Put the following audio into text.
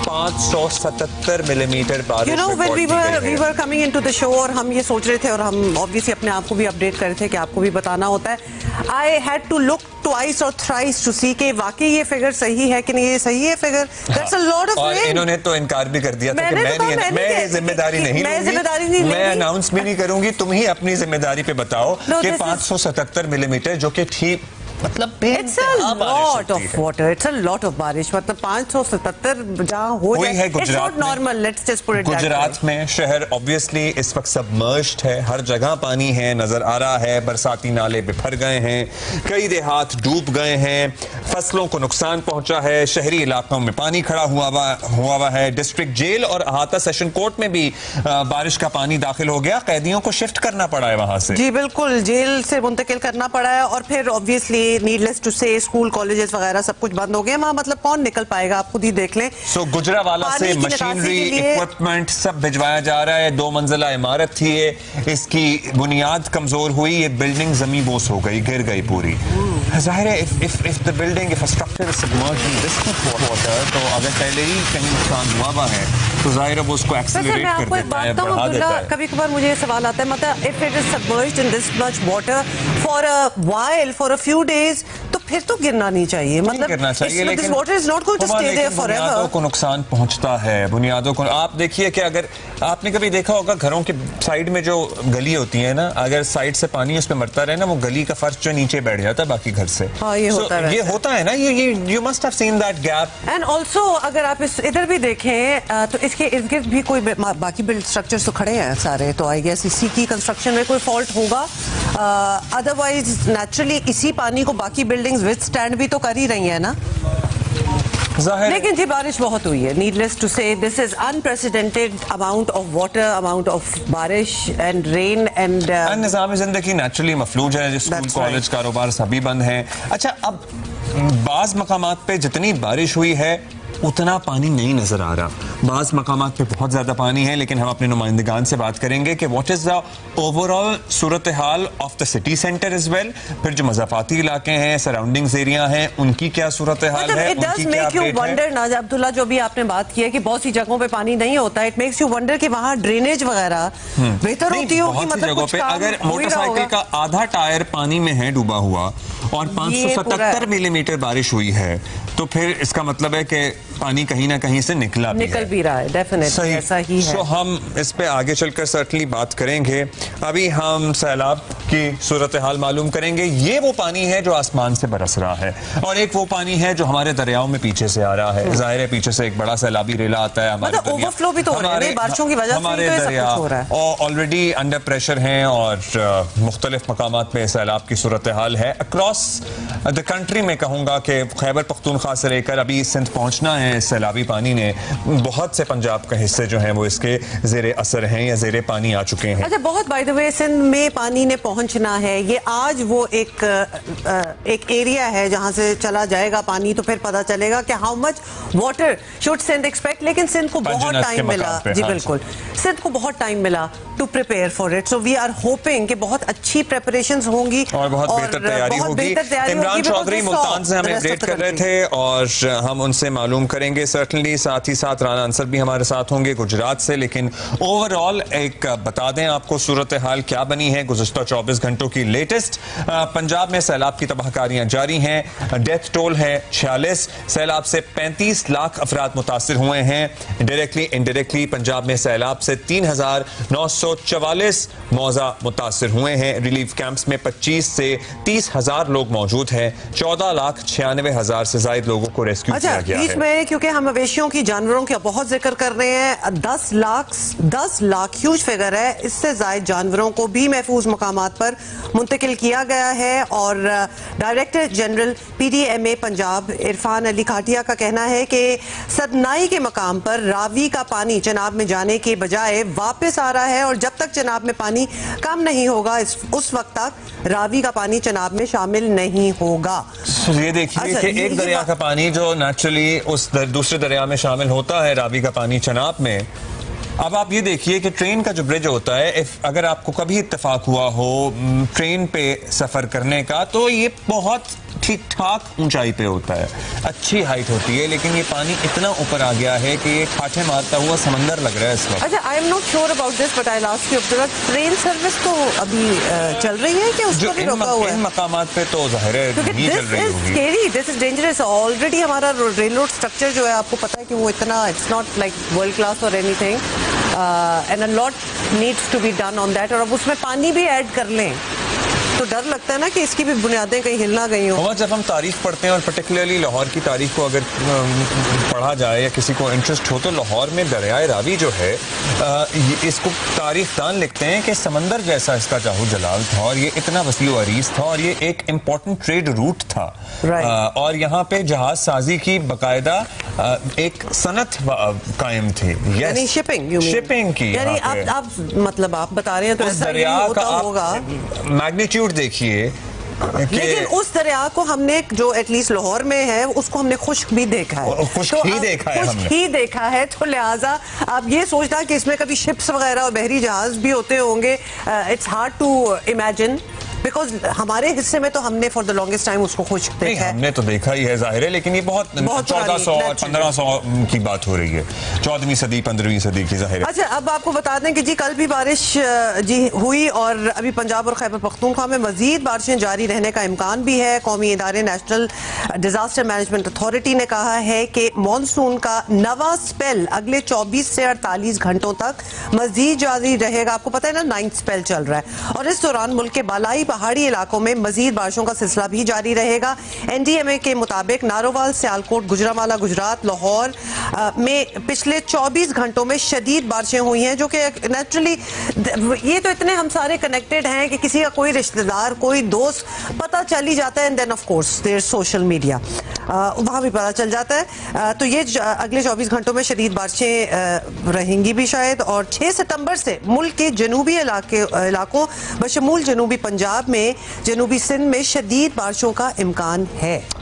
577 millimetre बारिश। You know, when we were coming into the show और हम ये सोच रहे थे और हम ऑब्वियसली अपने आप को भी अपडेट कर रहे थे कि आपको भी बताना होता है। I had to look twice or thrice to see कि वाकई ये फिगर सही है कि नहीं। ये सही है figure? That's a lot of rain। और इन्होंने तो इनकार भी कर दिया था कि मैं जिम्मेदारी नहीं लूंगी, मैं अनाउंस भी नहीं करूंगी, तुम ही अपनी जिम्मेदारी पे बताओ कि 577 मिलीमीटर जो कि ठीक मतलब It's a lot of water. It's a lot of बारिश। मतलब 577 जहाँ हो जाए है Gujarat, it's not normal. Let's just put it that way। Gujarat में शहर ऑब्वियसली इस वक्त सबमर्ज्ड है, हर जगह पानी है, नजर आ रहा है, बरसाती नाले बिफर गए हैं, कई देहात डूब गए हैं, फसलों को नुकसान पहुंचा है, शहरी इलाकों में पानी खड़ा हुआ है। डिस्ट्रिक्ट जेल और अहाता सेशन कोर्ट में भी बारिश का पानी दाखिल हो गया, कैदियों को शिफ्ट करना पड़ा है वहां से। जी बिल्कुल, जेल से मुंतकिल करना पड़ा है और फिर ऑब्वियसली नीडलेस टू से स्कूल कॉलेजेस वगैरह सब कुछ बंद हो गए वहां। मतलब कौन निकल पाएगा, आप खुद ही देख लें। गुजरावाला से मशीनरी इक्विपमेंट सब भिजवाया जा रहा है। 2 मंजिला इमारत थी ये, इसकी बुनियाद कमजोर हुई, ये बिल्डिंग जमी बोस हो गई, गिर गई पूरी। जाहिर है if the building if structure is submerged in this much water, तो अगर पहले ही कहीं नुकसान हुआ है तो जाहिर है वो उसको एक्सेलरेट कर देता है, बढ़ा देता है। कभी कभार मुझे ये सवाल आता है, मतलब if it is submerged in this much water for a while, for a few days, तो फिर तो गिरना नहीं चाहिए। मतलब गिरना चाहिए, लेकिन water is not going to stay there forever. बुनियादों को नुकसान पहुंचता है, बुनियादों को। आप देखिए कि अगर आपने कभी देखा होगा घरों के साइड में जो गली होती है ना, अगर साइड से पानी उस पे मरता रहे ना, वो गली का फर्श जो नीचे बैठ जाता है बाकी घर से। हाँ, ये होता है ना, you must have seen that gap. And also अगर आप इधर भी देखें तो इसके इर्द गिर्द भी कोई बाकी बिल्ड स्ट्रक्चर्स तो खड़े हैं सारे, तो आई गेस इसी की कंस्ट्रक्शन में कोई फॉल्ट होगा। अदरवाइज नेचुरली इसी पानी को बाकी बिल्डिंग्स विथस्टैंड भी तो कर ही रही है ना। लेकिन जी बारिश बहुत हुई है, नीडलेस टू से this is unprecedented amount of water, amount of बारिश एंड रेन एंड निज़ाम ज़िंदगी नेचुरली मफलूज है, स्कूल कॉलेज कारोबार सभी बंद हैं। अच्छा, अब बाज़ मकामात पे जितनी बारिश हुई है उतना पानी नहीं नजर आ रहा, बाज़ मकामात पे बहुत ज्यादा पानी है, लेकिन हम अपने नुमाइंदगान से बात करेंगे कि व्हाट इज द ओवरऑल सूरत हाल of the city centre as well, फिर जो मज़ाफ़ाती इलाके हैं, सराउंडिंग्स एरिया हैं, उनकी क्या सूरत हाल है, उनकी क्या अपडेट है। नाज़ अब्दुल्ला, जो भी आपने बात की है कि बहुत सी जगहों पे पानी नहीं होता, इट मेक्स यू वंडर कि वहाँ ड्रेनेज वगैरह बेहतर होती होगी। मतलब जगहों पे अगर मोटरसाइकिल का आधा टायर पानी में है डूबा हुआ और 577 मिलीमीटर बारिश हुई है, तो फिर इसका मतलब है कि पानी कहीं ना कहीं से निकल भी रहा है। डेफिनेटली ऐसा ही है। तो हम इस पे आगे चलकर सर्टनली बात करेंगे। अभी हम सैलाब की सूरत हाल मालूम करेंगे। ये वो पानी है जो आसमान से बरस रहा है और एक वो पानी है जो हमारे दरियाओं में पीछे से आ रहा है। जाहिर है पीछे से एक बड़ा सैलाबी रेला आता है, हमारे ओवरफ्लो भी तो हो रहा है बारिशों की वजह से, हमारे दरिया ऑलरेडी अंडर प्रेशर हैं और मुख्तलिफ मकामात पे सैलाब की सूरत हाल है अक्रॉस द कंट्री। में कहूँगा कि खैबर पख्तूनख्वा से लेकर अभी सिंध पहुँचना है, सैलाबी पानी ने बहुत से पंजाब का हिस्से जो हैं वो इसके जेरे असर हैं या जेरे पानी आ चुके हैं। अच्छा, बहुत बाय द वे सिंध में पानी ने पहुंचना है, ये आज वो एक एरिया है जहां से चला जाएगा पानी, तो फिर पता चलेगा कि how much water should Sindh expect. लेकिन सिंध को बहुत टाइम मिला, जी बिल्कुल, सिंध को बहुत टाइम मिला to prepare for it. So we are hoping कि बहुत अच्छी प्रिपरेशंस होंगी और बहुत बेहतर तैयारी होगी। इमरान चौधरी मुल्तान से हमें अपडेट कर रहे थे और हम उनसे मालूम करेंगे सर्टनली। साथ ही साथ राना अंसर भी हमारे साथ होंगे गुजरात से। लेकिन ओवरऑल एक बता दें आपको सूरत हाल क्या बनी है गुज़श्ता 24 घंटों की लेटेस्ट। पंजाब में सैलाब की तबाहकारियां जारी हैं, डेथ टोल है 46, सैलाब से 35 लाख अफराद मुतासिर हुए हैं डायरेक्टली इनडायरेक्टली। पंजाब में सैलाब से 3,944 मौजा मुतासिर हुए हैं। रिलीफ कैंप्स में 25 से 30,000 लोग मौजूद हैं। 14,96,000 से ज्यादा लोगों को रेस्क्यू किया गया है। इसमें क्योंकि हम मवेशियों की, जानवरों का बहुत जिक्र कर रहे हैं, 10 लाख ह्यूज फिगर है, इससे ज्यादा जानवरों को भी महफूज मकामात पर मुंतकिल किया गया है। और director general PDMA Punjab Irfan Ali Khatia का कहना है कि सदनाई के मकाम पर रावी का पानी चनाब में जाने के बजाय वापस आ रहा है और जब तक चनाब में पानी कम नहीं होगा उस वक्त तक रावी का पानी चनाब में शामिल नहीं होगा। ये देखिए कि एक दरिया का पानी जो नेचुरली उस दूसरे दरिया में शामिल होता है, रावी का पानी चनाब में। अब आप ये देखिए कि ट्रेन का जो ब्रिज होता है, अगर आपको कभी इत्तेफाक हुआ हो ट्रेन पे सफर करने का, तो ये बहुत ठीक ठाक ऊंचाई पे होता है, अच्छी हाइट होती है, लेकिन ये पानी इतना ऊपर आ गया है कि ये ठाठे मारता हुआ समंदर लग रहा है इस वक्त। अच्छा, I am not sure about this but I last you train service तो अभी चल रही है कि उसको भी रोका हुआ है? इन मकामात पे तो जाहिर है नहीं चल रही होगी। This is dangerous. ऑलरेडी हमारा रेल रोड स्ट्रक्चर जो है, आपको पता है कि वो इतना, it's not like world class और anything, and a lot needs to be done on that. और अब उसमें पानी भी ऐड कर लें तो डर लगता है ना कि इसकी भी बुनियादें कहीं हिल ना गई हो। और जब हम तारीख पढ़ते हैं, और पर्टिकुलरली लाहौर की तारीख को अगर पढ़ा जाए या किसी को इंटरेस्ट हो, तो लाहौर में दरियाए रावी जो है, इसको तारीखदान लिखते हैं कि समंदर जैसा इसका जाहू जलाल था, और ये इतना वसी व अरीज था, और ये एक इम्पोर्टेंट ट्रेड रूट था। और यहाँ पे जहाज साजी की बाकायदा एक सनत कायम थी। यानी शिपिंग की। यानी आप मतलब आप बता रहे हैं तो ऐसा ही होता होगा। मैग्नीट्यूड देखिए, लेकिन उस दरिया को हमने, जो एटलीस्ट लाहौर में है, उसको हमने खुश्क भी देखा है, खुश्क ही देखा है। तो लिहाजा आप ये सोचना कि इसमें कभी शिप्स वगैरह और बहरी जहाज भी होते होंगे, it's hard to imagine, because हमारे हिस्से में तो हमने फॉर द लॉन्गेस्ट टाइम उसको खुश्क देखा है। हमने तो देखा ही है, जाहिर है, लेकिन ये बहुत 1400 और 1500 की बात हो रही है, 14वीं सदी 15वीं सदी की, जाहिर है। अच्छा, अब आपको बता दें कि जी कल भी बारिश जी हुई, और अभी पंजाब और खैबर पख्तूनख्वा में मजीद बारिशें जारी रहने का इम्कान भी है। कौमी इदारे नेशनल डिजास्टर मैनेजमेंट अथॉरिटी ने कहा है कि मानसून का नवा स्पेल अगले 24 से 48 घंटों तक मजीद जारी रहेगा। आपको पता है ना, 9th स्पेल चल रहा है, और इस दौरान मुल्क के बालाई पहाड़ी इलाकों में मजीद बारिशों का सिलसिला भी जारी रहेगा। एनडीएमए के मुताबिक नारोवाल, सियालकोट, गुजरांवाला, गुजरात, लाहौर में पिछले 24 घंटों में शदीद बारिशें हुई हैं, जो कि नेचुरली ये तो इतने हम सारे कनेक्टेड हैं कि किसी का कोई रिश्तेदार, कोई दोस्त पता चल ही जाता है, and then of course there social media, वहां भी पता चल जाता है। तो ये अगले 24 घंटों में शदीद बारिशें रहेंगी भी शायद, और 6 सितंबर से मुल्क के जनूबी इलाकों बशमूल जनूबी पंजाब में, जनूबी सिंध में शदीद बारिशों का इम्कान है।